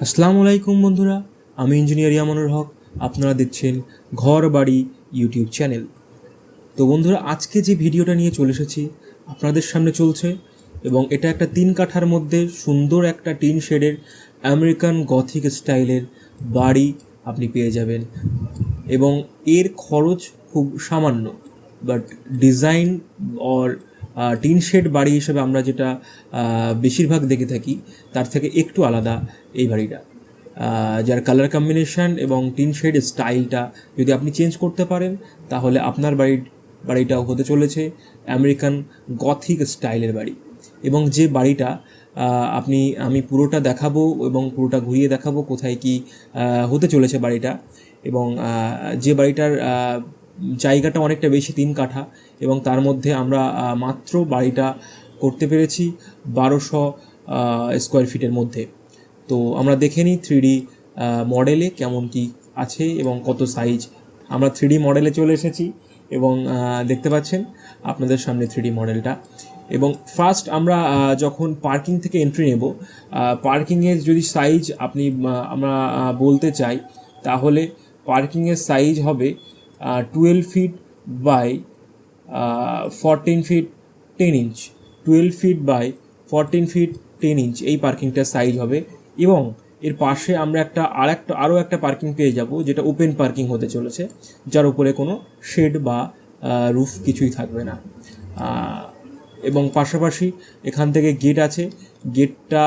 আসসালামু আলাইকুম বন্ধুরা, আমি ইঞ্জিনিয়ার ইয়ামানুর হক। আপনারা দেখছেন ঘর বাড়ি ইউটিউব চ্যানেল। তো বন্ধুরা, আজকে যে ভিডিওটা নিয়ে চলে এসেছি আপনাদের সামনে চলছে, এবং এটা একটা 3 কাঠার মধ্যে সুন্দর একটা টিন শেডের আমেরিকান গথিক স্টাইলের বাড়ি আপনি পেয়ে যাবেন। এবং এর খরচ খুব সামান্য, but design or tin shed বাড়ি হিসেবে আমরা যেটা বেশিরভাগ দেখে থাকি তার থেকে একটু আলাদা এই বাড়িটা, যার কালার কম্বিনেশন এবং টিন শেড স্টাইলটা যদি আপনি চেঞ্জ করতে পারেন তাহলে আপনার বাড়িটাও হতে চলেছে আমেরিকান গথিক স্টাইলের বাড়ি। এবং যে বাড়িটা আমি পুরোটা দেখাবো এবং পুরোটা ঘুরিয়ে দেখাবো কোথায় কি হতে চলেছে বাড়িটা। এবং যে বাড়িটার জায়গাটা অনেকটা বেশি, 3 কাঠা, এবং তার মধ্যে আমরা মাত্র বাড়িটা করতে পেরেছি 1200 স্কোয়ার ফিটের মধ্যে। তো আমরা দেখে নিই 3D মডেলে কেমন কি আছে এবং কত সাইজ। আমরা 3D মডেলে চলে এসেছি এবং দেখতে পাচ্ছেন আপনাদের সামনে 3D মডেলটা। এবং ফার্স্ট আমরা যখন পার্কিং থেকে এন্ট্রি নেব, পার্কিংয়ের যদি সাইজ আমরা বলতে চাই তাহলে পার্কিংয়ের সাইজ হবে 12 feet by 14 feet 10 inch. 12 feet by 14 feet 10 inch এই পার্কিংটার সাইজ হবে। এবং এর পাশে আমরা আরও একটা পার্কিং পেয়ে যাব, যেটা ওপেন পার্কিং হতে চলেছে, যার উপরে কোনো শেড বা রুফ কিছুই থাকবে না। এবং পাশাপাশি এখান থেকে গেট আছে। গেটটা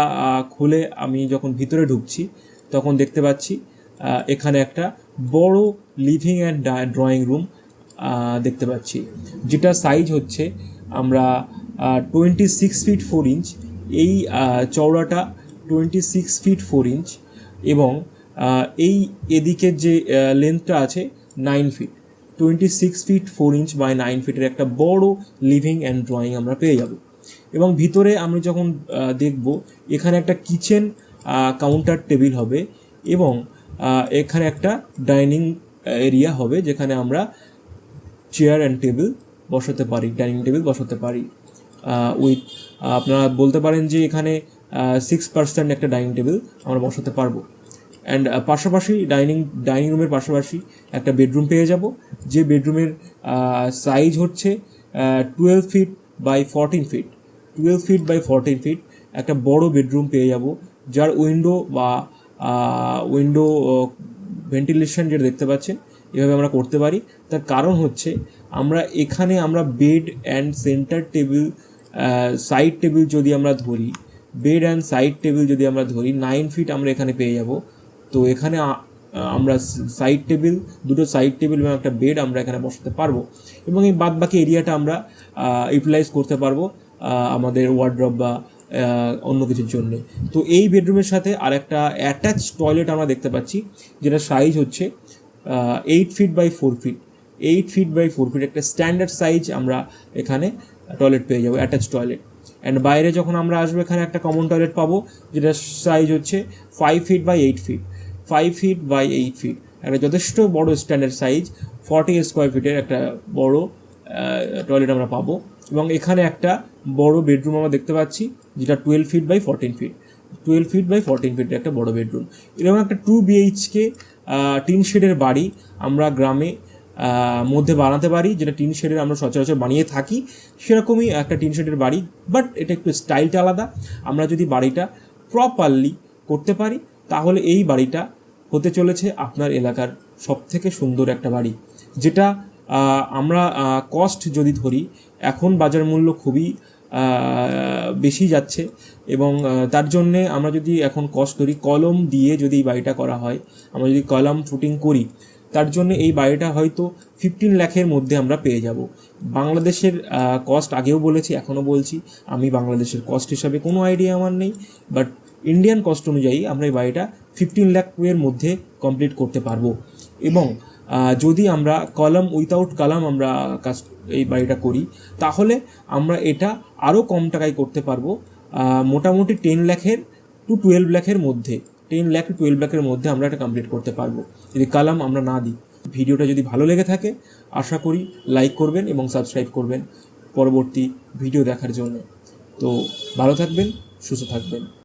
খুলে আমি যখন ভিতরে ঢুকছি তখন দেখতে পাচ্ছি এখানে একটা বড় লিভিং অ্যান্ড ড্রয়িং রুম দেখতে পাচ্ছি, যেটা সাইজ হচ্ছে আমরা 26 ফিট 4 ইঞ্চ। এই চওড়াটা 26 ফিট 4 ইঞ্চ, এবং এই এদিকের যে লেন্থটা আছে 9 ফিট। 26 ফিট 4 ইঞ্চ বাই 9 ফিটের একটা বড় লিভিং অ্যান্ড ড্রয়িং আমরা পেয়ে যাব। এবং ভিতরে আমরা যখন দেখব, এখানে একটা কিচেন কাউন্টার টেবিল হবে, এবং এখানে একটা ডাইনিং এরিয়া হবে যেখানে আমরা চেয়ার অ্যান্ড টেবিল বসাতে পারি, ডাইনিং টেবিল বসাতে পারি। আপনারা বলতে পারেন যে এখানে 6% একটা ডাইনিং টেবিল আমরা বসাতে পারবো। অ্যান্ড পাশাপাশি ডাইনিং রুমের পাশাপাশি একটা বেডরুম পেয়ে যাব, যে বেডরুমের সাইজ হচ্ছে 12 feet by 14 feet. 12 feet by 14 feet একটা বড় বেডরুম পেয়ে যাব, যার উইন্ডো ভেন্টিলেশন যেটা দেখতে পাচ্ছেন এভাবে আমরা করতে পারি। তার কারণ হচ্ছে এখানে আমরা bed and centre table, side table যদি আমরা ধরি, বেড অ্যান্ড সাইড টেবিল যদি আমরা ধরি 9 ফিট আমরা এখানে পেয়ে যাব। তো এখানে আমরা দুটো সাইড টেবিল এবং একটা বেড আমরা এখানে বসাতে পারবো, এবং এই বাদবাকি এরিয়াটা আমরা ইউটিলাইজ করতে পারবো আমাদের ওয়ার্ড্রব বা অন্য কিছুর জন্যে। তো এই বেডরুমের সাথে আর একটা অ্যাটাচ টয়লেট আমরা দেখতে পাচ্ছি, যেটা সাইজ হচ্ছে 8 feet by 4 feet. 8 feet by 4 feet একটা স্ট্যান্ডার্ড সাইজ আমরা এখানে টয়লেট পেয়ে যাবো, অ্যাটাচ টয়লেট। অ্যান্ড বাইরে যখন আমরা আসবো এখানে একটা কমন টয়লেট পাবো, যেটা সাইজ হচ্ছে 5 feet by 8 feet. 5 feet by 8 feet একটা যথেষ্ট বড় স্ট্যান্ডার্ড সাইজ, 40 স্কোয়ার ফিটের একটা বড় টয়লেট আমরা পাবো। এবং এখানে একটা বড় বেডরুম আমরা দেখতে পাচ্ছি, যেটা 12 feet by 14 feet. 12 feet by 14 ফিটের একটা বড় বেডরুম। এরকম একটা 2 BHK টিন শেডের বাড়ি আমরা গ্রামে মধ্যে বানাতে পারি, যেটা টিন শেডের আমরা সচরাচর বানিয়ে থাকি, সেরকমই একটা টিন শেডের বাড়ি, বাট এটা একটু স্টাইলটা আলাদা। আমরা যদি বাড়িটা প্রপারলি করতে পারি তাহলে এই বাড়িটা হতে চলেছে আপনার এলাকার সবথেকে সুন্দর একটা বাড়ি। যেটা আমরা কস্ট যদি ধরি, এখন বাজার মূল্য খুবই বেশি যাচ্ছে, এবং তার জন্যে আমরা যদি এখন কস্ট ধরি, কলম দিয়ে যদি এই বাড়িটা করা হয়, আমরা যদি কলাম ফুটিং করি, তার জন্য এই বাড়িটা হয়তো 15 লাখের মধ্যে আমরা পেয়ে যাব। বাংলাদেশের কস্ট আগেও বলেছি, এখনও বলছি, আমি বাংলাদেশের কস্ট হিসাবে কোনো আইডিয়া আমার নেই, বাট ইন্ডিয়ান কস্ট অনুযায়ী আমরা এই বাড়িটা 15 লাখের মধ্যে কমপ্লিট করতে পারবো। এবং যদি আমরা উইথাউট কলাম আমরা এই বাড়িটা করি, তাহলে আমরা এটা আরও কম টাকায় করতে পারবো, মোটামুটি 10 লাখের টু 12 লাখের মধ্যে। 10 লাখ টু 12 লাখের মধ্যে আমরা এটা কমপ্লিট করতে পারবো যদি কলাম আমরা না দিই। ভিডিওটা যদি ভালো লেগে থাকে আশা করি লাইক করবেন এবং সাবস্ক্রাইব করবেন পরবর্তী ভিডিও দেখার জন্য। তো ভালো থাকবেন, সুস্থ থাকবেন।